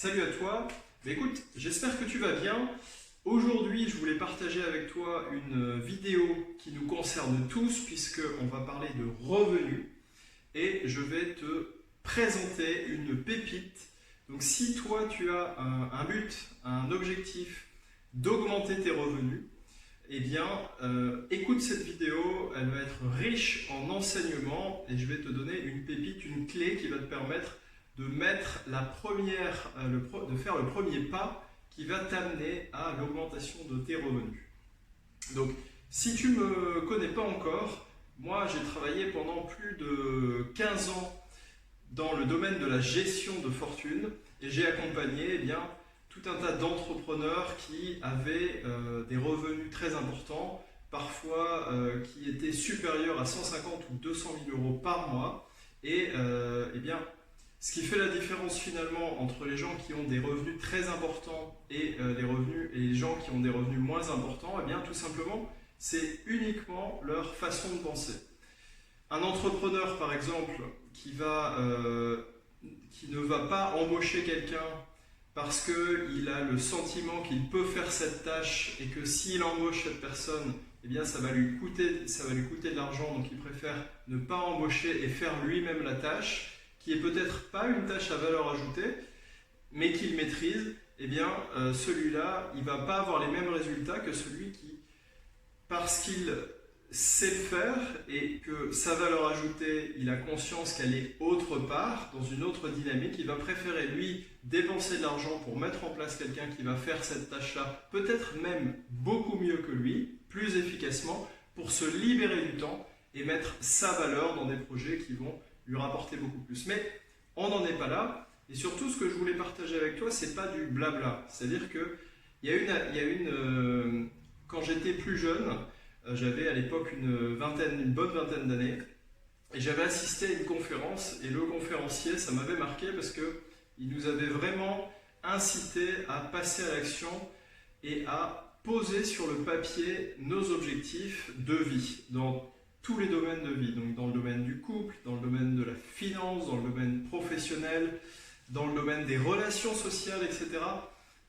Salut à toi. Écoute, j'espère que tu vas bien. Aujourd'hui, je voulais partager avec toi une vidéo qui nous concerne tous puisqu'on va parler de revenus et je vais te présenter une pépite. Donc si toi tu as un but, un objectif d'augmenter tes revenus, eh bien écoute cette vidéo, elle va être riche en enseignements et je vais te donner une pépite, une clé qui va te permettre de mettre de faire le premier pas qui va t'amener à l'augmentation de tes revenus. Donc, si tu ne me connais pas encore, moi j'ai travaillé pendant plus de 15 ans dans le domaine de la gestion de fortune et j'ai accompagné tout un tas d'entrepreneurs qui avaient des revenus très importants, parfois qui étaient supérieurs à 150 ou 200 000 euros par mois. Et ce qui fait la différence finalement entre les gens qui ont des revenus très importants et les gens qui ont des revenus moins importants, tout simplement, c'est uniquement leur façon de penser. Un entrepreneur, par exemple, qui ne va pas embaucher quelqu'un parce qu'il a le sentiment qu'il peut faire cette tâche et que s'il embauche cette personne, ça va lui coûter de l'argent, donc il préfère ne pas embaucher et faire lui-même la tâche, qui est peut-être pas une tâche à valeur ajoutée, mais qu'il maîtrise, celui-là, il ne va pas avoir les mêmes résultats que celui qui, parce qu'il sait le faire et que sa valeur ajoutée, il a conscience qu'elle est autre part, dans une autre dynamique, il va préférer, lui, dépenser de l'argent pour mettre en place quelqu'un qui va faire cette tâche-là, peut-être même beaucoup mieux que lui, plus efficacement, pour se libérer du temps et mettre sa valeur dans des projets qui vont lui rapporter beaucoup plus. Mais on n'en est pas là. Et surtout, ce que je voulais partager avec toi, c'est pas du blabla. C'est-à-dire que quand j'étais plus jeune, j'avais à l'époque une bonne vingtaine d'années, et j'avais assisté à une conférence, et le conférencier, ça m'avait marqué parce qu'il nous avait vraiment incité à passer à l'action et à poser sur le papier nos objectifs de vie dans tous les domaines de vie, donc dans le domaine du couple, dans le domaine de la finance, dans le domaine professionnel, dans le domaine des relations sociales, etc.,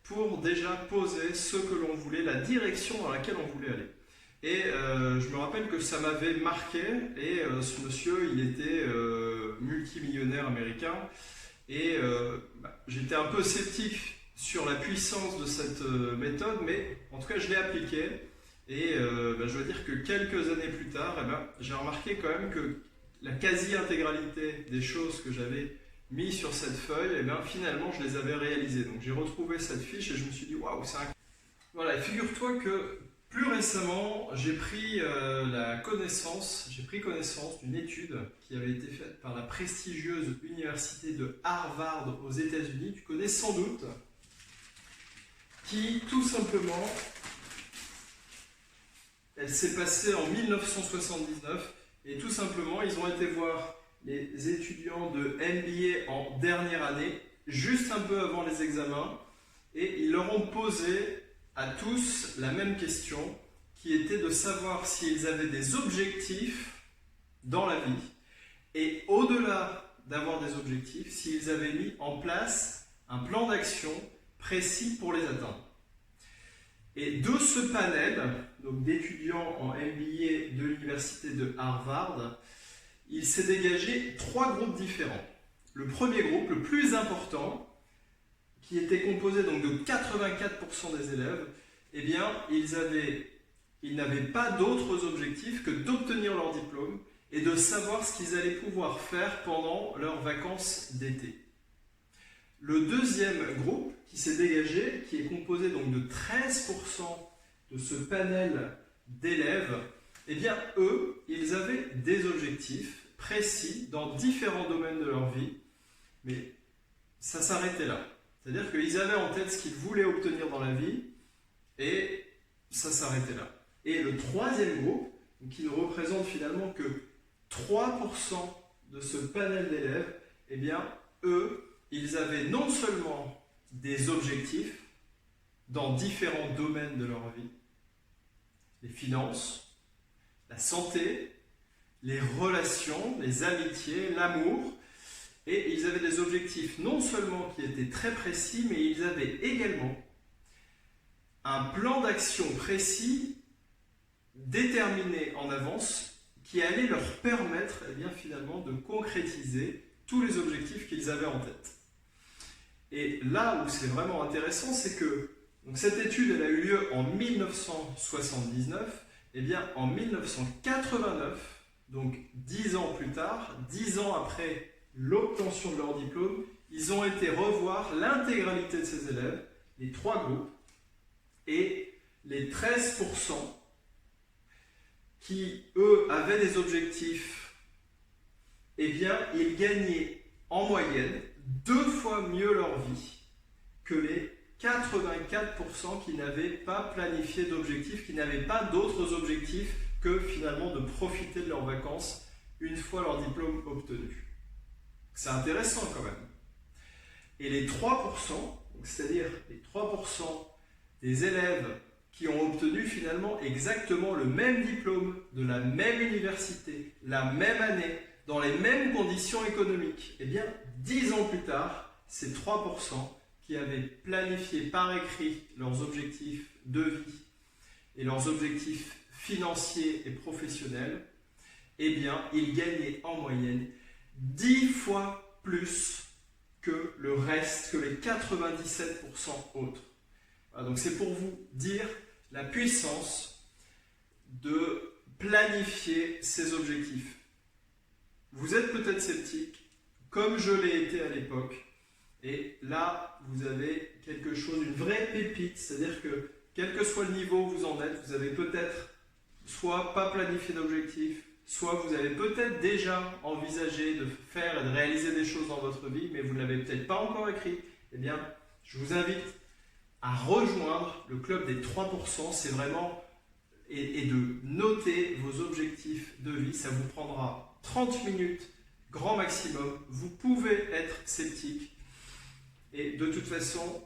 pour déjà poser ce que l'on voulait, la direction dans laquelle on voulait aller. Et je me rappelle que ça m'avait marqué, et ce monsieur, il était multimillionnaire américain, et j'étais un peu sceptique sur la puissance de cette méthode, mais en tout cas je l'ai appliquée. Et je dois dire que quelques années plus tard, j'ai remarqué quand même que la quasi-intégralité des choses que j'avais mis sur cette feuille, finalement, je les avais réalisées. Donc j'ai retrouvé cette fiche et je me suis dit, waouh, c'est incroyable. Voilà, et figure-toi que plus récemment, j'ai pris connaissance d'une étude qui avait été faite par la prestigieuse université de Harvard aux États-Unis, tu connais sans doute, qui tout simplement... Elle s'est passée en 1979 et tout simplement, ils ont été voir les étudiants de MBA en dernière année, juste un peu avant les examens, et ils leur ont posé à tous la même question, qui était de savoir s'ils avaient des objectifs dans la vie, et au-delà d'avoir des objectifs, s'ils avaient mis en place un plan d'action précis pour les atteindre. Et de ce panel d'étudiants en MBA de l'université de Harvard, il s'est dégagé 3 groupes différents. Le premier groupe, le plus important, qui était composé donc de 84% des élèves, ils n'avaient pas d'autres objectifs que d'obtenir leur diplôme et de savoir ce qu'ils allaient pouvoir faire pendant leurs vacances d'été. Le deuxième groupe qui s'est dégagé, qui est composé donc de 13% de ce panel d'élèves, eux, ils avaient des objectifs précis dans différents domaines de leur vie, mais ça s'arrêtait là. C'est-à-dire qu'ils avaient en tête ce qu'ils voulaient obtenir dans la vie, et ça s'arrêtait là. Et le troisième groupe, qui ne représente finalement que 3% de ce panel d'élèves, eux, ils avaient non seulement des objectifs dans différents domaines de leur vie, les finances, la santé, les relations, les amitiés, l'amour, Et ils avaient des objectifs non seulement qui étaient très précis, mais ils avaient également un plan d'action précis, déterminé en avance, qui allait leur permettre finalement de concrétiser tous les objectifs qu'ils avaient en tête. Et là où c'est vraiment intéressant, c'est que donc cette étude elle a eu lieu en 1979, en 1989, donc 10 ans plus tard, 10 ans après l'obtention de leur diplôme, ils ont été revoir l'intégralité de ces élèves, les 3 groupes, et les 13% qui, eux, avaient des objectifs, ils gagnaient en moyenne 2 fois mieux leur vie que les 84% qui n'avaient pas planifié d'objectifs, qui n'avaient pas d'autres objectifs que finalement de profiter de leurs vacances une fois leur diplôme obtenu. C'est intéressant quand même. Et les 3%, c'est-à-dire les 3% des élèves qui ont obtenu finalement exactement le même diplôme de la même université, la même année, dans les mêmes conditions économiques, 10 ans plus tard, ces 3% qui avaient planifié par écrit leurs objectifs de vie et leurs objectifs financiers et professionnels, ils gagnaient en moyenne 10 fois plus que le reste, que les 97% autres. Voilà, donc c'est pour vous dire la puissance de planifier ses objectifs. Vous êtes peut-être sceptique, comme je l'ai été à l'époque, et là vous avez quelque chose, une vraie pépite, c'est-à-dire que quel que soit le niveau où vous en êtes, vous avez peut-être soit pas planifié d'objectifs, soit vous avez peut-être déjà envisagé de faire et de réaliser des choses dans votre vie, mais vous ne l'avez peut-être pas encore écrit. Je vous invite à rejoindre le club des 3%, c'est vraiment, et de noter vos objectifs de vie. Ça vous prendra 30 minutes, grand maximum. Vous pouvez être sceptique. Et de toute façon,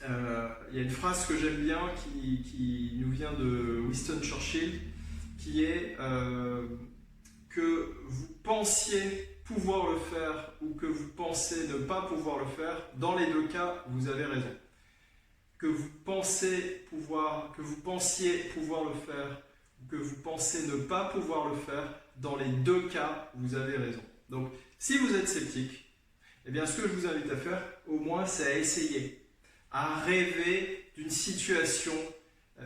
il y a une phrase que j'aime bien qui nous vient de Winston Churchill, qui est que vous pensiez pouvoir le faire ou que vous pensez ne pas pouvoir le faire, dans les 2 cas, vous avez raison. Que vous pensiez pouvoir le faire ou que vous pensez ne pas pouvoir le faire, dans les 2 cas, vous avez raison. Donc, si vous êtes sceptique, ce que je vous invite à faire, au moins, c'est à essayer, à rêver d'une situation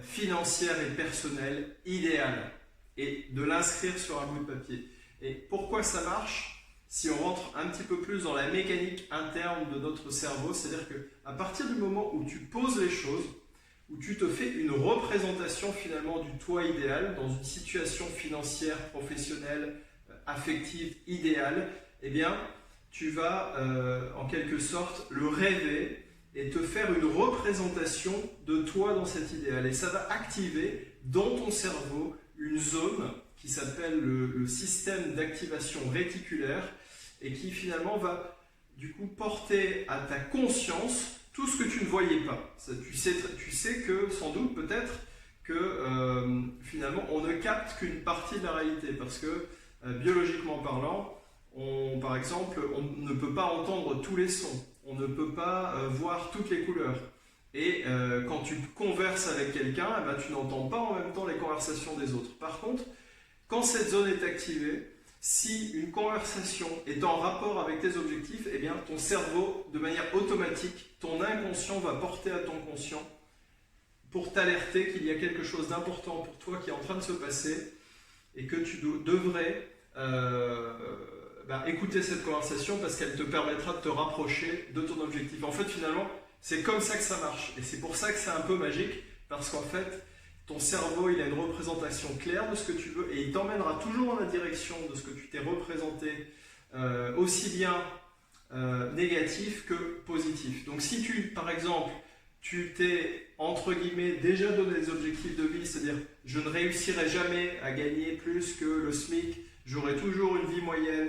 financière et personnelle idéale et de l'inscrire sur un bout de papier. Et pourquoi ça marche ? Si on rentre un petit peu plus dans la mécanique interne de notre cerveau, c'est-à-dire qu'à partir du moment où tu poses les choses, où tu te fais une représentation finalement du toi idéal, dans une situation financière, professionnelle, affective idéale, tu vas en quelque sorte le rêver et te faire une représentation de toi dans cet idéal. Et ça va activer dans ton cerveau une zone qui s'appelle le système d'activation réticulaire et qui finalement va du coup porter à ta conscience tout ce que tu ne voyais pas. Ça, tu sais que sans doute peut-être que finalement on ne capte qu'une partie de la réalité parce que biologiquement parlant, par exemple, on ne peut pas entendre tous les sons, on ne peut pas voir toutes les couleurs. Et quand tu converses avec quelqu'un, tu n'entends pas en même temps les conversations des autres. Par contre, quand cette zone est activée, si une conversation est en rapport avec tes objectifs, ton cerveau, de manière automatique, ton inconscient va porter à ton conscient pour t'alerter qu'il y a quelque chose d'important pour toi qui est en train de se passer et que tu devrais écouter cette conversation parce qu'elle te permettra de te rapprocher de ton objectif. En fait, finalement, c'est comme ça que ça marche. Et c'est pour ça que c'est un peu magique parce qu'en fait, ton cerveau, il a une représentation claire de ce que tu veux et il t'emmènera toujours dans la direction de ce que tu t'es représenté, aussi bien négatif que positif. Donc si par exemple, tu t'es, entre guillemets, déjà donné des objectifs de vie, c'est-à-dire je ne réussirai jamais à gagner plus que le SMIC, j'aurai toujours une vie moyenne,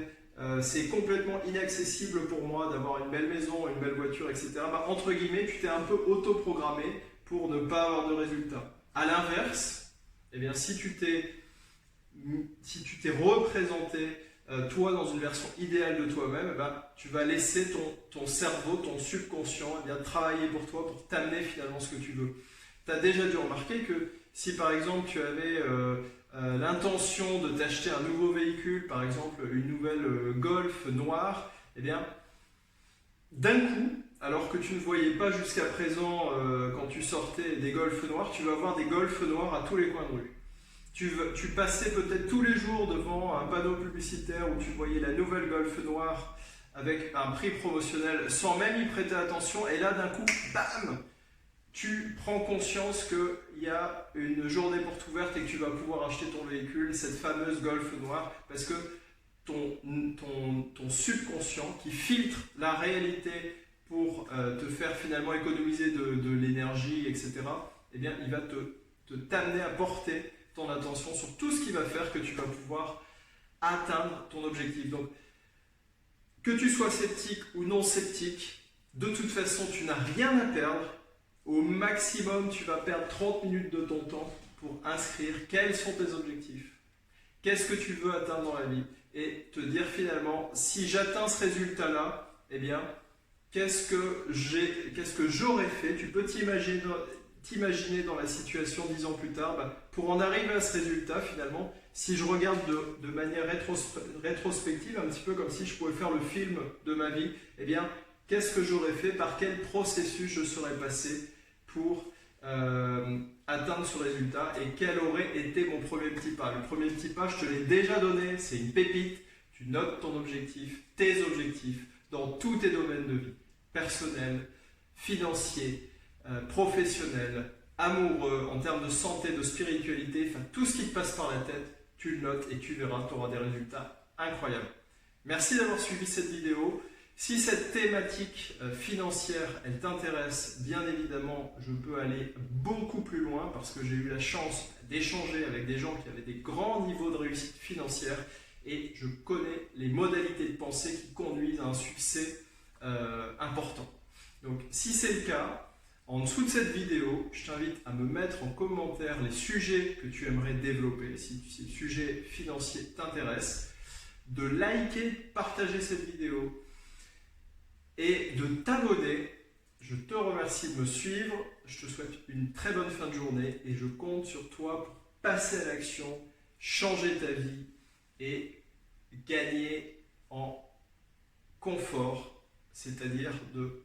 c'est complètement inaccessible pour moi d'avoir une belle maison, une belle voiture, etc. Entre guillemets, tu t'es un peu auto-programmé pour ne pas avoir de résultats. A l'inverse, si tu t'es représenté toi dans une version idéale de toi-même, eh ben, tu vas laisser ton cerveau, ton subconscient eh bien, travailler pour toi, pour t'amener finalement ce que tu veux. Tu as déjà dû remarquer que si par exemple tu avais l'intention de t'acheter un nouveau véhicule, par exemple une nouvelle Golf noire, eh bien d'un coup, alors que tu ne voyais pas jusqu'à présent quand tu sortais des Golf noirs, tu vas voir des Golf noirs à tous les coins de rue. Tu passais peut-être tous les jours devant un panneau publicitaire où tu voyais la nouvelle Golf noire avec un prix promotionnel sans même y prêter attention, et là d'un coup, bam, tu prends conscience qu'il y a une journée porte ouverte et que tu vas pouvoir acheter ton véhicule, cette fameuse Golf noire, parce que ton subconscient qui filtre la réalité pour te faire finalement économiser de l'énergie, etc., eh bien, il va t'amener à porter ton attention sur tout ce qui va faire que tu vas pouvoir atteindre ton objectif. Donc, que tu sois sceptique ou non sceptique, de toute façon, tu n'as rien à perdre. Au maximum, tu vas perdre 30 minutes de ton temps pour inscrire quels sont tes objectifs, qu'est-ce que tu veux atteindre dans la vie, et te dire finalement, si j'atteins ce résultat-là, eh bien, qu'est-ce que j'aurais fait. Tu peux t'imaginer dans la situation 10 ans plus tard, pour en arriver à ce résultat finalement, si je regarde de manière rétrospective, un petit peu comme si je pouvais faire le film de ma vie, eh bien, qu'est-ce que j'aurais fait, par quel processus je serais passé pour atteindre ce résultat, et quel aurait été mon premier petit pas. Le premier petit pas, je te l'ai déjà donné, c'est une pépite. Tu notes ton objectif, tes objectifs, dans tous tes domaines de vie, personnel, financier, professionnel, amoureux, en termes de santé, de spiritualité, enfin tout ce qui te passe par la tête, tu le notes et tu verras, tu auras des résultats incroyables. Merci d'avoir suivi cette vidéo. Si cette thématique financière, elle t'intéresse, bien évidemment, je peux aller beaucoup plus loin parce que j'ai eu la chance d'échanger avec des gens qui avaient des grands niveaux de réussite financière, et je connais les modalités de pensée qui conduisent à un succès important. Donc, si c'est le cas, en dessous de cette vidéo, je t'invite à me mettre en commentaire les sujets que tu aimerais développer, si le sujet financier t'intéresse, de liker, partager cette vidéo et de t'abonner. Je te remercie de me suivre, je te souhaite une très bonne fin de journée et je compte sur toi pour passer à l'action, changer ta vie et gagner en confort, c'est-à-dire de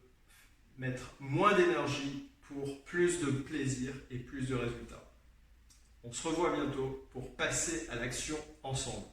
mettre moins d'énergie pour plus de plaisir et plus de résultats. On se revoit bientôt pour passer à l'action ensemble.